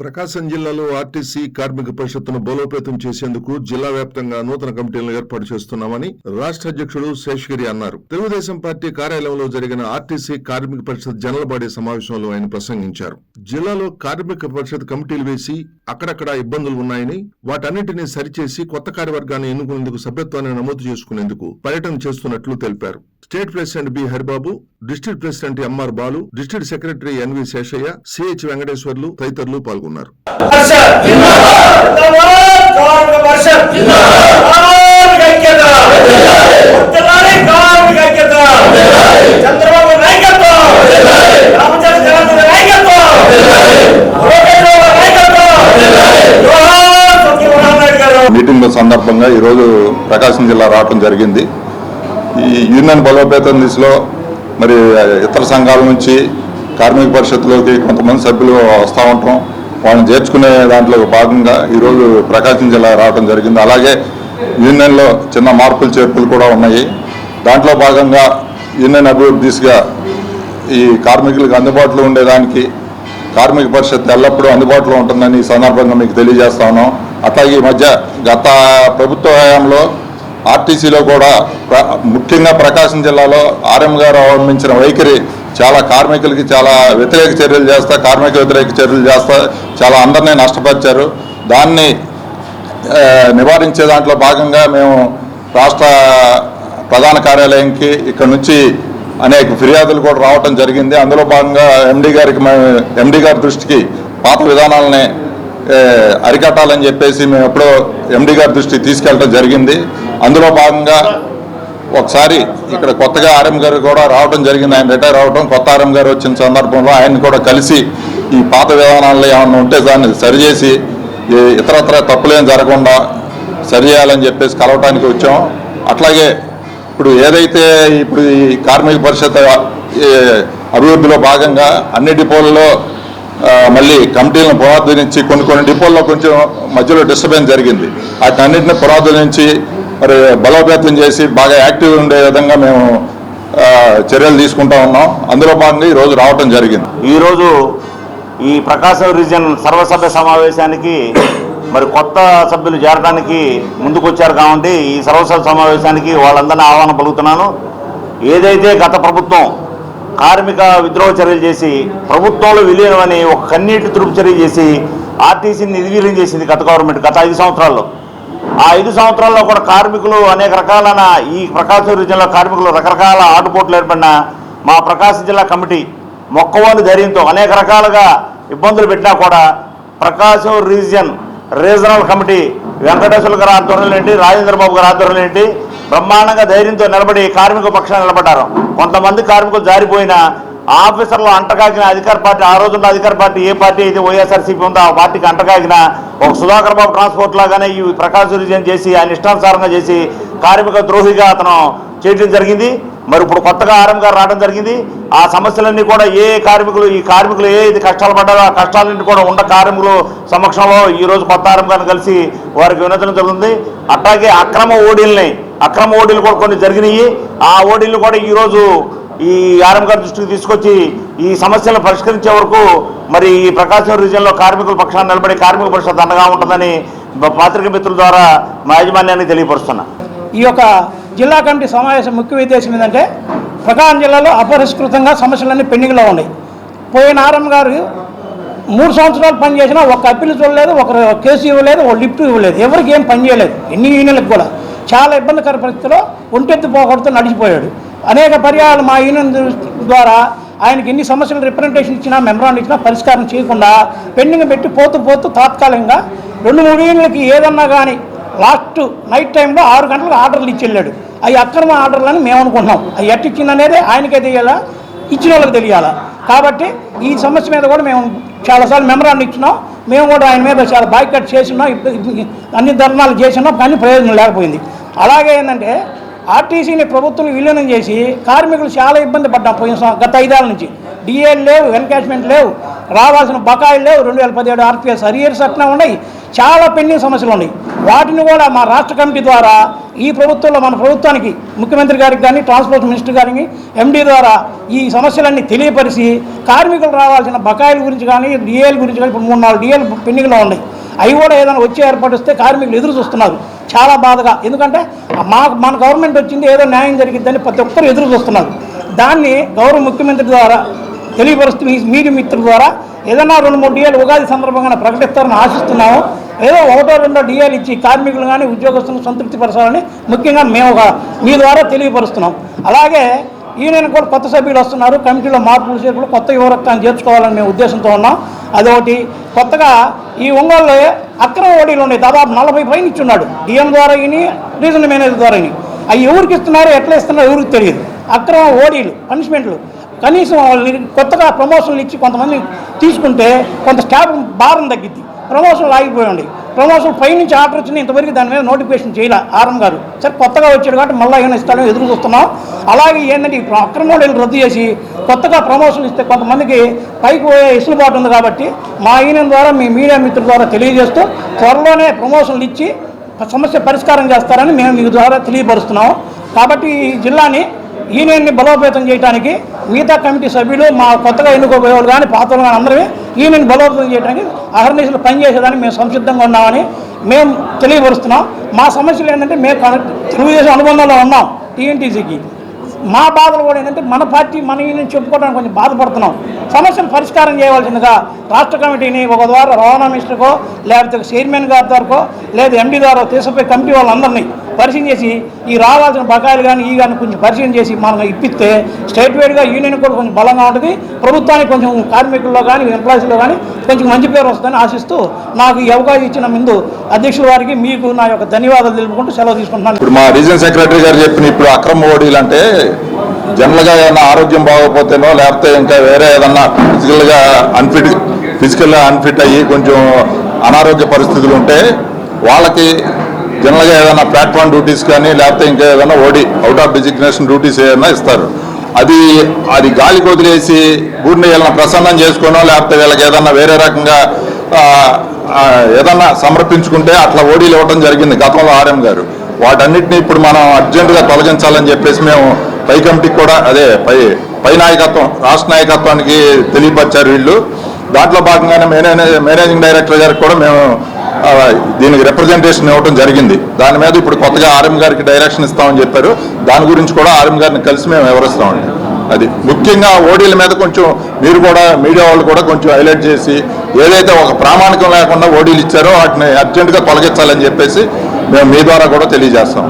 ప్రకాశం జిల్లాలో ఆర్టీసీ కార్మిక పరిషత్తును బలోపేతం చేసేందుకు జిల్లా వ్యాప్తంగా నూతన కమిటీలను ఏర్పాటు చేస్తున్నామని రాష్ట్ర అధ్యక్షుడు శేషగిరి అన్నారు. తెలుగుదేశం పార్టీ కార్యాలయంలో జరిగిన ఆర్టీసీ కార్మిక పరిషత్ జనరల్ బాడీ సమావేశంలో ఆయన ప్రసంగించారు. జిల్లాలో కార్మిక పరిషత్ కమిటీలు వేసి అక్కడక్కడ ఇబ్బందులు ఉన్నాయని, వాటన్నింటినీ సరిచేసి కొత్త కార్యవర్గాన్ని ఎన్నుకునేందుకు సభ్యత్వాన్ని నమోదు చేసుకునేందుకు పర్యటన చేస్తున్నట్లు తెలిపారు. State president B Haribabu, district president MR Balu, district secretary NV Seshaiah, CH Venkateswarlu తదితరులు పాల్గొన్నారు. మీటింగ్ సందర్భంగా ఈరోజు ప్రకాశం జిల్లా రావడం జరిగింది. ఈ యూనియన్ బలోపేతం దిశలో మరి ఇతర సంఘాల నుంచి కార్మిక పరిషత్తులోకి కొంతమంది సభ్యులు వస్తూ ఉంటాం. వాళ్ళని చేర్చుకునే దాంట్లో భాగంగా ఈరోజు ప్రకాశం జిల్లా రావడం జరిగింది. అలాగే యూనియన్లో చిన్న మార్పులు చేర్పులు కూడా ఉన్నాయి. దాంట్లో భాగంగా యూనియన్ అభివృద్ధి దిశగా ఈ కార్మికులకు అందుబాటులో ఉండేదానికి కార్మిక పరిషత్ ఎల్లప్పుడూ అందుబాటులో ఉంటుందని ఈ సందర్భంగా మీకు తెలియజేస్తా ఉన్నాం. అట్లాగే ఈ మధ్య గత ప్రభుత్వ హయాంలో ఆర్టీసీలో కూడా ముఖ్యంగా ప్రకాశం జిల్లాలో ఆర్ఎం గారు అవలంబించిన వైఖరి చాలా కార్మికులకి చాలా వ్యతిరేక చర్యలు చేస్తా, కార్మిక వ్యతిరేక చర్యలు చేస్తా చాలా అందరినీ నష్టపరిచారు. దాన్ని నివారించే దాంట్లో భాగంగా మేము రాష్ట్ర ప్రధాన కార్యాలయంకి ఇక్కడ నుంచి అనేక ఫిర్యాదులు కూడా రావటం జరిగింది. అందులో భాగంగా ఎండీ గారి దృష్టికి పాత విధానాలని అరికట్టాలని చెప్పేసి మేము ఎప్పుడో ఎండీ గారి దృష్టికి తీసుకెళ్ళడం జరిగింది. అందులో భాగంగా ఒకసారి ఇక్కడ కొత్తగా ఆర్ఎం గారు కూడా రావడం జరిగింది. ఆయన రిటైర్ అవడం, కొత్త ఆర్ఎం గారు వచ్చిన సందర్భంలో ఆయన కూడా కలిసి ఈ పాత విధానాల్లో ఏమన్నా ఉంటే దాన్ని సరిచేసి ఇతరత్ర తప్పులేం జరగకుండా సరిచేయాలని చెప్పేసి కలవటానికి వచ్చాం. అట్లాగే ఇప్పుడు ఏదైతే ఇప్పుడు ఈ కార్మిక పరిషత్ అభివృద్ధిలో భాగంగా అన్ని డిపోలలో మళ్ళీ కమిటీలను పునరుద్ధరించి కొన్ని డిపోల్లో కొంచెం మధ్యలో డిస్టర్బెన్స్ జరిగింది. వాటి అన్నింటినీ పునరుద్ధరించి మరి బలోపేతం చేసి బాగా యాక్టివ్ ఉండే విధంగా మేము చర్యలు తీసుకుంటా ఉన్నాం. అందులో భాగంగా ఈరోజు రావటం జరిగింది. ఈరోజు ఈ ప్రకాశం రీజియన్ సర్వసభ్య సమావేశానికి మరి కొత్త సభ్యులు చేరడానికి ముందుకొచ్చారు కాబట్టి ఈ సర్వసభ్య సమావేశానికి వాళ్ళందరినీ ఆహ్వానం పలుకుతున్నాను. ఏదైతే గత ప్రభుత్వం కార్మిక విద్రోహ చర్యలు చేసి ప్రభుత్వంలో విలీనమని ఒక కన్నీటి తుడుపు చర్య చేసి ఆర్టీసీని నిర్వీర్యం చేసింది గత గవర్నమెంట్ గత 5 సంవత్సరాల్లో. ఆ 5 సంవత్సరాల్లో కూడా కార్మికులు అనేక రకాలైన ఈ ప్రకాశం రీజియన్లో కార్మికులు రకరకాల ఆటుపోట్లు ఏర్పడిన మా ప్రకాశం జిల్లా కమిటీ మొక్కవోని ధైర్యంతో అనేక రకాలుగా ఇబ్బందులు పెట్టినా కూడా ప్రకాశం రీజనల్ కమిటీ వెంకటేశ్వర గారి ఆధ్వర్యంలో ఏంటి, రాజేంద్రబాబు గారి ఆధ్వర్యంలో ఏంటి బ్రహ్మాండంగా ధైర్యంతో నిలబడి కార్మిక పక్షాన్ని నిలబడ్డారు. కొంతమంది కార్మికులు జారిపోయిన ఆఫీసర్లు అంటకాగిన అధికార పార్టీ, ఆ రోజుల్లో అధికార పార్టీ ఏ పార్టీ అయితే వైఎస్ఆర్సీపీ ఉందో ఆ పార్టీకి అంటకాగిన ఒక సుధాకర్ బాబు ట్రాన్స్పోర్ట్ లాగానే ఈ ప్రకాశం రీజియన్ చేసి ఆయన ఇష్టానుసారంగా చేసి కార్మిక ద్రోహిగా అతను చేయడం జరిగింది. మరి ఇప్పుడు కొత్తగా ఆర్ఎం గారు రావడం జరిగింది. ఆ సమస్యలన్నీ కూడా ఈ కార్మికులు ఏ కష్టాలు పడ్డారో ఆ కష్టాలన్నీ కూడా ఉన్న కార్మికుల సమక్షంలో ఈరోజు కొత్త ఆర్ఎం గారిని కలిసి వారికి వినతించడం జరుగుతుంది. అట్లాగే అక్రమ ఓడీలు కూడా కొన్ని జరిగినాయి. ఆ ఓడీలు కూడా ఈరోజు ఈ ఆర్ఎం గారి దృష్టికి తీసుకొచ్చి ఈ సమస్యలను పరిష్కరించే వరకు మరి ఈ ప్రకాశం రీజియన్లో కార్మికుల పక్షాన్ని నిలబడి కార్మిక పరిషత్ అండగా ఉంటుందని పాత్రికేయ మిత్రుల ద్వారా మా యాజమాన్యాన్ని తెలియపరుస్తున్నా. ఈ యొక్క జిల్లా కమిటీ సమావేశం ముఖ్య ఉద్దేశం ఏంటంటే ప్రకాశం జిల్లాలో అపరిష్కృతంగా సమస్యలన్నీ పెండింగ్లో ఉన్నాయి. పోయిన ఆర్ఎం గారు 3 సంవత్సరాలు పనిచేసినా ఒక అప్పీలు చూడలేదు, ఒక కేసు ఇవ్వలేదు, ఒక లిఫ్ట్ ఇవ్వలేదు, ఎవరికి ఏం పని చేయలేదు. ఎన్ని యూనియన్లకు కూడా చాలా ఇబ్బందికర పరిస్థితిలో ఒంటెత్తి పోకూడదు నడిచిపోయాడు. అనేక పర్యాలు మా యూనియన్ ద్వారా ఆయనకి ఎన్ని సమస్యలు రిప్రజెంటేషన్ ఇచ్చినా మెమరాండం ఇచ్చినా పరిష్కారం చేయకుండా పెండింగ్ పెట్టి పోతూ తాత్కాలికంగా 2-3 యూనియన్లకి ఏదన్నా కానీ లాస్ట్ నైట్ టైంలో 6 గంటలకు ఆర్డర్లు ఇచ్చి వెళ్ళాడు. అవి అక్రమ ఆర్డర్లని మేము అనుకుంటున్నాం. అవి ఎట్టు ఇచ్చిందనేది ఆయనకే తెలియాలా, ఇచ్చిన వాళ్ళకి తెలియాలా. కాబట్టి ఈ సమస్య మీద కూడా మేము చాలాసార్లు మెమరాండం ఇచ్చినాం. మేము కూడా ఆయన మీద చాలా బాయ్కట్ చేసినాం, అన్ని ధర్నాలు చేసినాం, కానీ ప్రయోజనం లేకపోయింది. అలాగే ఏంటంటే ఆర్టీసీని ప్రభుత్వం విలీనం చేసి కార్మికులు చాలా ఇబ్బంది పడ్డాం. గత 5 ఏళ్ళ నుంచి డిఏలు లేవు, ఎన్కాష్మెంట్ లేవు, రావాల్సిన బకాయిలు లేవు, 2017 ఆర్పిఎస్ అరియర్స్ అట్లా ఉన్నాయి. చాలా పెండింగ్ సమస్యలు ఉన్నాయి. వాటిని కూడా మా రాష్ట్ర కమిటీ ద్వారా ఈ ప్రభుత్వంలో మన ప్రభుత్వానికి ముఖ్యమంత్రి గారికి కానీ ట్రాన్స్పోర్ట్ మినిస్టర్ గారికి ఎండీ ద్వారా ఈ సమస్యలన్నీ తెలియపరిచి కార్మికులు రావాల్సిన బకాయిల గురించి కానీ డిఏల గురించి కానీ ఇప్పుడు 3-4 డిఏలు పెండింగ్లో ఉన్నాయి. అవి కూడా ఏదైనా వచ్చి ఏర్పడిస్తే కార్మికులు ఎదురు చూస్తున్నారు చాలా బాధగా. ఎందుకంటే మన గవర్నమెంట్ వచ్చింది ఏదో న్యాయం జరిగిద్దని ప్రతి ఒక్కరు ఎదురు చూస్తున్నారు. దాన్ని గౌరవ ముఖ్యమంత్రి ద్వారా తెలియపరుస్తూ మీడియా మిత్రుల ద్వారా ఏదైనా 2-3 డిఏలు ఉగాది సందర్భంగా ప్రకటిస్తారని ఆశిస్తున్నాము. ఏదో 1-2 డిఏలు ఇచ్చి కార్మికులు కానీ ఉద్యోగస్తులను సంతృప్తి పరచాలని ముఖ్యంగా మేము మీ ద్వారా తెలియపరుస్తున్నాం. అలాగే యూనియన్ కూడా కొత్త సభ్యులు వస్తున్నారు. కమిటీలో మార్పులు చేర్పులు కొత్త యువరక్తాన్ని చేర్చుకోవాలని మేము ఉద్దేశంతో ఉన్నాం. అదొకటి. కొత్తగా ఈ ఒంగోలు అక్రమ ఓడీలు ఉన్నాయి. దాదాపు 40 పైన ఇచ్చున్నాడు. డిఎం ద్వారా ఇని రీజనల్ మేనేజర్ ద్వారా ఇని అవి ఎవరికి ఇస్తున్నారు ఎట్లా ఇస్తున్నారో ఎవరికి తెలియదు. అక్రమ ఓడీలు పనిష్మెంట్లు కనీసం కొత్తగా ప్రమోషన్లు ఇచ్చి కొంతమంది తీసుకుంటే కొంత స్టాఫ్ భారం తగ్గిద్ది. ప్రమోషన్లు ఆగిపోయండి. ప్రమోషన్ పైనుంచి ఆర్డర్ వచ్చింది, ఇంతవరకు దాని మీద నోటిఫికేషన్ చేయలే ఆర్ఎం గారు. సరే కొత్తగా వచ్చాడు కాబట్టి మళ్ళీ ఏమైనా ఇస్తాడని ఎదురు చూస్తున్నాం. అలాగే ఏంటంటే ఇప్పుడు అక్రమ ఓడీలు రద్దు చేసి కొత్తగా ప్రమోషన్లు ఇస్తే కొంతమందికి పైకి పోయే ఇసులుబాటు ఉంది. కాబట్టి మా యూనియన్ ద్వారా మీ మీడియా మిత్రుల ద్వారా తెలియజేస్తూ త్వరలోనే ప్రమోషన్లు ఇచ్చి సమస్య పరిష్కారం చేస్తారని మేము మీ ద్వారా తెలియపరుస్తున్నాము. కాబట్టి ఈ జిల్లాని యూనియన్ని బలోపేతం చేయడానికి మిగతా కమిటీ సభ్యులు మా కొత్తగా ఎన్నుకోబోయేవాళ్ళు కానీ పాతలు కానీ అందరూ యూనియన్ బలోపేతం చేయడానికి అహర్నిశలు పనిచేసేదానికి మేము సంసిద్ధంగా ఉన్నామని మేము తెలియపరుస్తున్నాం. మా సమస్యలు ఏంటంటే మేము తెలుగుదేశం అనుబంధంలో ఉన్నాం టీఎన్టీసీకి. మా బాధలు కూడా ఏంటంటే మన పార్టీ మన యూనియన్ చెప్పుకోవడానికి కొంచెం బాధపడుతున్నాం. సమస్యను పరిష్కారం చేయవలసిందిగా రాష్ట్ర కమిటీని ఒక ద్వారా రవాణా మినిస్టర్కో లేకపోతే చైర్మన్ గారి ద్వారాకో లేదా ఎండీ ద్వారా తీసుకుపోయి కమిటీ వాళ్ళందరినీ పరిశీలన చేసి ఈ రావాల్సిన బకాయిలు కానీ ఈ కానీ కొంచెం పరిశీలన చేసి మనం ఇప్పిస్తే స్టేట్ వైడ్గా యూనియన్ కూడా కొంచెం బలంగా ఉంటుంది. ప్రభుత్వానికి కొంచెం కార్మికుల్లో కానీ ఎంప్లాయీస్లో కానీ కొంచెం మంచి పేరు వస్తుందని ఆశిస్తూ నాకు ఈ అవకాశం ఇచ్చిన ముందు అధ్యక్షుల వారికి మీకు నా యొక్క ధన్యవాదాలు తెలుపుకుంటూ సెలవు తీసుకుంటున్నాను. ఇప్పుడు మా రీజనల్ సెక్రటరీ గారు చెప్పిన ఇప్పుడు అక్రమ ఓడీలు అంటే జనరల్గా ఏదైనా ఆరోగ్యం బాగోపోతేనో లేకపోతే ఇంకా వేరే ఏదన్నా ఫిజికల్గా అన్ఫిట్ అయ్యి కొంచెం అనారోగ్య పరిస్థితులు ఉంటే వాళ్ళకి జనరల్గా ఏదైనా ప్లాట్ఫామ్ డ్యూటీస్ కానీ లేకపోతే ఇంకా ఏదైనా ఓడి అవుట్ ఆఫ్ డిజిగ్నేషన్ డ్యూటీస్ ఏదైనా ఇస్తారు. అది గాలికి వదిలేసి ఊరిని వీళ్ళని ప్రసన్నం చేసుకోనో లేకపోతే వీళ్ళకి ఏదన్నా వేరే రకంగా ఏదన్నా సమర్పించుకుంటే అట్లా ఓడీలు ఇవ్వడం జరిగింది గతంలో ఆర్ఎం గారు. వాటన్నిటిని ఇప్పుడు మనం అర్జెంటుగా తొలగించాలని చెప్పేసి మేము పై కమిటీకి కూడా పై నాయకత్వం రాష్ట్ర నాయకత్వానికి తెలియపరిచారు వీళ్ళు. దాంట్లో భాగంగానే మేనేజింగ్ డైరెక్టర్ గారికి కూడా మేము దీనికి రిప్రజెంటేషన్ ఇవ్వడం జరిగింది. దాని మీద ఇప్పుడు కొత్తగా ఆర్ఎం గారికి డైరెక్షన్ ఇస్తామని చెప్పారు. దాని గురించి కూడా ఆర్ఎం గారిని కలిసి మేము వివరిస్తామండి. అది ముఖ్యంగా ఓడీల మీద కొంచెం మీరు కూడా మీడియా వాళ్ళు కూడా కొంచెం హైలైట్ చేసి ఏదైతే ఒక ప్రామాణికం లేకుండా ఓడీలు ఇచ్చారో వాటిని అర్జెంటుగా తొలగించాలని చెప్పేసి మేము మీ ద్వారా కూడా తెలియజేస్తాం.